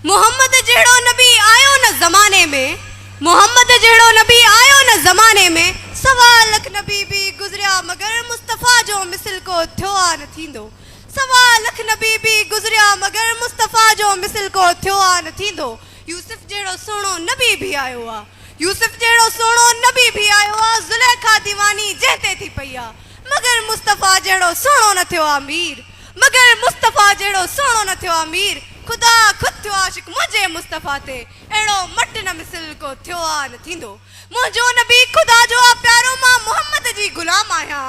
मोहम्मद जहिड़ो नबी आयो न ज़माने में, मोहम्मद जहिड़ो नबी आयो न ज़माने में, सवा लख नबी भी गुज़रिया मगर मुस्तफ़ा जो मिसल को थियो आ न थींदो। सवा लख नबी भी गुज़रिया मगर मुस्तफ़ा जो मिसल को थियो आ न थींदो। यूसुफ जहिड़ो सुहिणो नबी भी आयो आ, यूसुफ जहिड़ो सुहिणो नबी भी आयो आ, ज़ुलेखा दीवानी जंहिं ते थी पई आ, मगर मुस्तफ़ा जहिड़ो सुहिणो न थियो आ मीर, मगर मुस्तफ़ा जहिड़ो सुहिणो न थियो आ मीर। खुदा खुद थियो आशिक मुंहिंजे मुस्तफ़ा ते, अहिड़ो मट न मिसल को थियो आ न थींदो। मुंहिंजो नबी ख़ुदा जो आ प्यारो, मां मोहम्मद जी ग़ुलाम आहियां।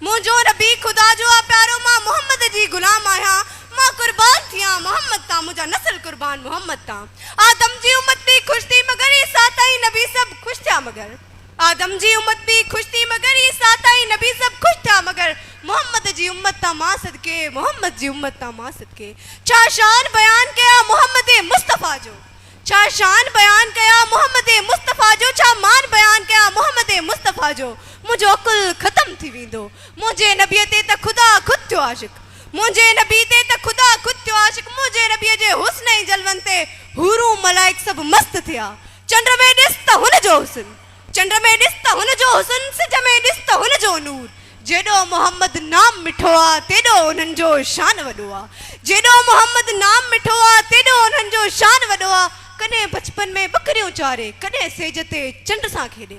मुंहिंजो नबी ख़ुदा जो आ प्यारो, मां मोहम्मद जी ग़ुलाम आहियां। मां कुर्बान थियां मोहम्मद तां, मुंहिंजा नस्ल कुर्बान मोहम्मद तां। आदम जी उम्मत भी ख़ुशि थी मगर ईसा ताईं नबी सभु ख़ुशि थिया मगर, आदम जी उम्मत भी ख़ुशि थी मगर ईसा ताईं नबी सभु ख़ुशि थिया मगर, मोहम्मद जी उम्मत तां मां सदके, मोहम्मद जी उम्मत तां मां सदके। छा शान बयान कया मोहम्मद मुस्तफ़ा जो, छा शान बयान कया मोहम्मद मुस्तफ़ा जो, छा मान बयान कया मोहम्मद मुस्तफ़ा जो। मुंहिंजो अकुल ख़त्म थी वेंदो मुंहिंजे नबीअ ते त ख़ुदा खुद थियो आशिक, मुंहिंजे नबी ते त ख़ुदा खुद थियो आशिक। मुंहिंजे नबीअ जे हुस्न ऐं जलवनि ते हूरूं मलाइक सभु मस्त थिया। चंड में ॾिस त हुनजो हुस्न, चंड में ॾिस त हुनजो हुस्न, सिज में ॾिस त हुनजो नूर। जेॾो मोहम्मद नाम मिठो आ तेॾो उन्हनि जो शान वॾो आ, जेॾो मोहम्मद नाम मिठो आ तेॾो उन्हनि जो शान वॾो आ। कॾहिं बचपन में बकरियूं चारे, कॾहिं सेज ते चंड सां खेॾे,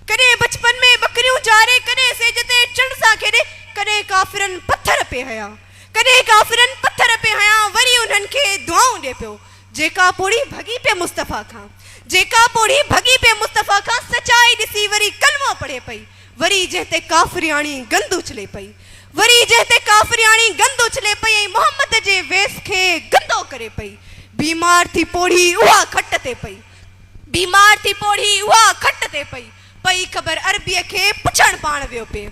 कॾहिं बचपन में बकरियूं चारे, कॾहिं सेज ते चंड सां खेॾे। कॾहिं काफ़िरनि पथर पे हया, कॾहिं काफ़िरनि पथर पे हया, वरी उन्हनि खे दुआऊं ॾिए पियो। जेका पोड़ी भॻी पे मुस्तफ़ा खां, जेका पोड़ी भॻी पे मुस्तफ़ा खां, सचाई ॾिसी वरी कलमो पढ़े पई, वरी जंहिं ते काफ़िरियाणी गंद उछले पई, वरी जंहिं ते काफ़िरियाणी गंद उछले पई ऐं मोहम्मद जे वेस खे गंदो करे पई। बीमार थी पोड़ी उहा खट ते पई, बीमार थी पोड़ी उहा खट ते पई। पई ख़बर अरबीअ खे पुछण पाण वियो पिए,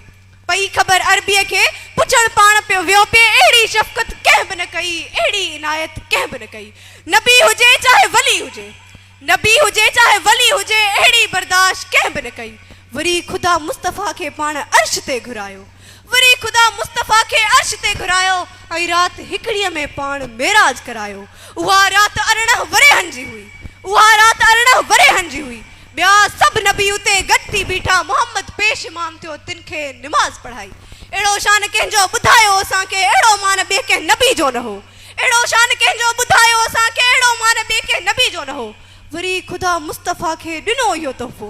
पई ख़बर अरबीअ खे पुछण पाण पियो वियो पिए। अहिड़ी शफ़क़त कंहिं बि न कई, अहिड़ी इनायत कंहिं बि न कई। नबी हुजे चाहे वली हुजे, नबी हुजे चाहे वली हुजे, अहिड़ी बर्दाश्त कंहिं बि न कई। वरी ख़ुदा मुस्तफ़ा खे पाण अर्श ते घुरायो, वरी ख़ुदा मुस्तफ़ा खे अर्श ते घुरायो ऐं राति हिकिड़ीअ में पाण मेराज करायो। उहा राति 18 वरेहनि जी हुई, उहा राति 18 वरेहनि जी हुई। ॿिया सभु नबी उते गॾु थी बीठा, मोहम्मद पेश इमाम थियो, तिन खे निमाज़ पढ़ाई। अहिड़ो शान कंहिंजो ॿुधायो असांखे, अहिड़ो मान ॿिए कंहिं नबी जो न हो। अहिड़ो शान कंहिंजो ॿुधायो असांखे, अहिड़ो मान ॿिए कंहिं नबी जो न हो। वरी ख़ुदा मुस्तफ़ा खे ॾिनो इहो तोहफ़ो,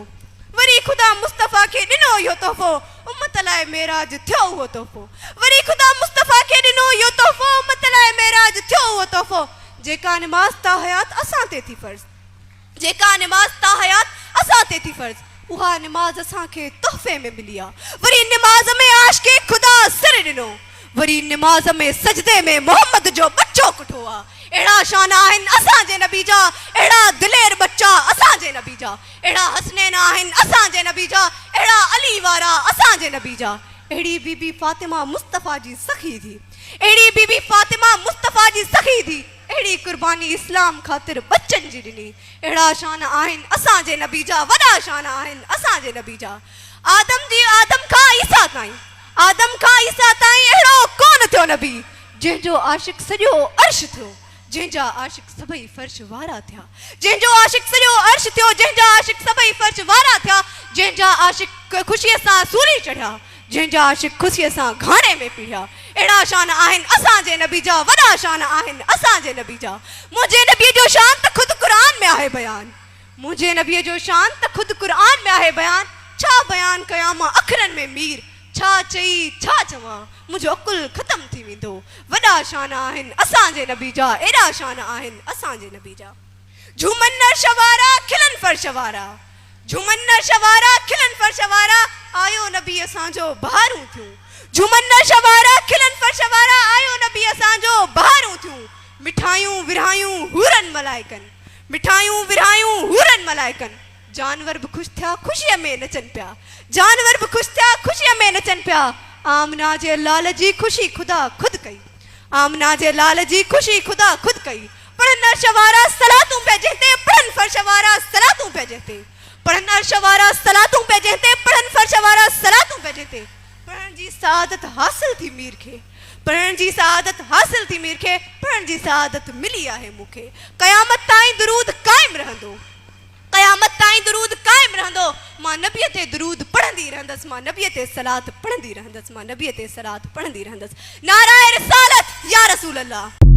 वरी ख़ुदा मुस्तफ़ा खे ॾिनो इहो तोहफ़ो, उम्मत लाइ मेराज थियो उहो तोहफ़ो। वरी ख़ुदा मुस्तफ़ा खे ॾिनो इहो तोहफ़ो, उम्मत लाइ मेराज थियो उहो तोहफ़ो। जेका निमाज़ ता हयात असां ते थी फ़र्ज़, जेका निमाज़ ता हयात असां ते थी फ़र्ज़, उहा निमाज़ असांखे तोहफ़े में मिली आहे। वरी निमाज़ में आशिक़े ख़ुदा सिर ॾिनो, वरी निमाज़ में सजदे में मोहम्मद जो बच्चो कुठो आहे। अहिड़ा शान आहिनि असांजे नबी जा, अहिड़ा दिलेर बच्चा असांजे नबी जा, अहिड़ा हसनैन आहिनि असांजे नबी जा, अहिड़ा अली वारा असांजे नबी जा। अहिड़ी बीबी फातिमा मुस्तफ़ा जी सखी थी, अहिड़ी बीबी फातिमा मुस्तफ़ा जी सखी थी, अहिड़ी कुर्बानी इस्लाम ख़ातिर बच्चनि जी ॾिनी। अहिड़ा शान आहिनि असांजे नबी जा, वॾा शान आहिनि असांजे नबी जा। आदम खां ईसा ताईं, आदम खां ईसा ताईं अहिड़ो कोन थियो नबी जंहिंजो आशिक़ सॼो अर्श थियो, जंहिंजा आशिक़ सभई फ़र्श वारा थिया, जंहिंजो आशिक़ सॼो अर्श थियो, जंहिंजा आशिक़ सभई फ़र्श वारा थिया, जंहिंजा आशिक़ ख़ुशीअ सां सूरी चढ़िया, जंहिंजा आशिक़ ख़ुशीअ सां घाणे में पीढ़िया। अहिड़ा शान आहिनि असांजे नबी जा, वॾा शान आहिनि असांजे नबी जा। मुंहिंजे नबीअ जो शान त ख़ुदि क़ुरान में आहे बयान, मुंहिंजे नबीअ जो शान त ख़ुदि क़ुरान में आहे बयान। छा बयान कयां मां अखरनि में मीर, छा चई छा चवां, मुंहिंजो अकुल ख़त्म थी वेंदो। वॾा शान आहिनि असांजे नबी जा, एॾा शान आहिनि असांजे नबी जा। झूमन नर्श वारा खिलनि फ़र्श वारा, झूमन नर्श वारा खिलनि फ़र्श वारा, आयो नबी असांजो बहारूं थियूं। झूमन नर्श वारा खिलनि फ़र्श वारा, आयो नबी असांजो बहारूं थियूं। मिठायूं विरहायूं हूरनि मलाइकनि, मिठायूं विरहायूं हूरनि मलाइकनि। जानवर बि ख़ुशि थिया ख़ुशीअ में नचनि पिया, जानवर बि ख़ुशि थिया ख़ुशीअ में नचनि पिया। आमना जे लाल जी ख़ुशी ख़ुदा खुदि कई, आमना जे लाल जी ख़ुशी ख़ुदा खुदि कई। पढ़नि अर्श वारा सलातूं पिया जंहिं ते, पढ़नि फ़र्श वारा सलातूं पिया जंहिं ते, पढ़नि अर्श वारा सलातूं पिया जंहिं ते, पढ़नि फ़र्श वारा सलातूं पिया जंहिं ते। पढ़ण जी सआदत हासिल थी मीर खे, पढ़ण जी सआदत हासिल थी मूंखे, पढ़ण जी सआदत मिली आहे मूंखे। क़यामत ताईं दुरूद क़ाइम रहंदो, क़यामत ताईं दुरूद क़ाइम रहंदो। मां नबीअ ते दुरूद पढ़ंदी रहंदसि, मां नबीअ ते सलात पढ़ंदी रहंदसि, मां नबीअ ते सलात पढ़ंदी रहंदसि। नाराए रिसालत या रसूल अल्लाह।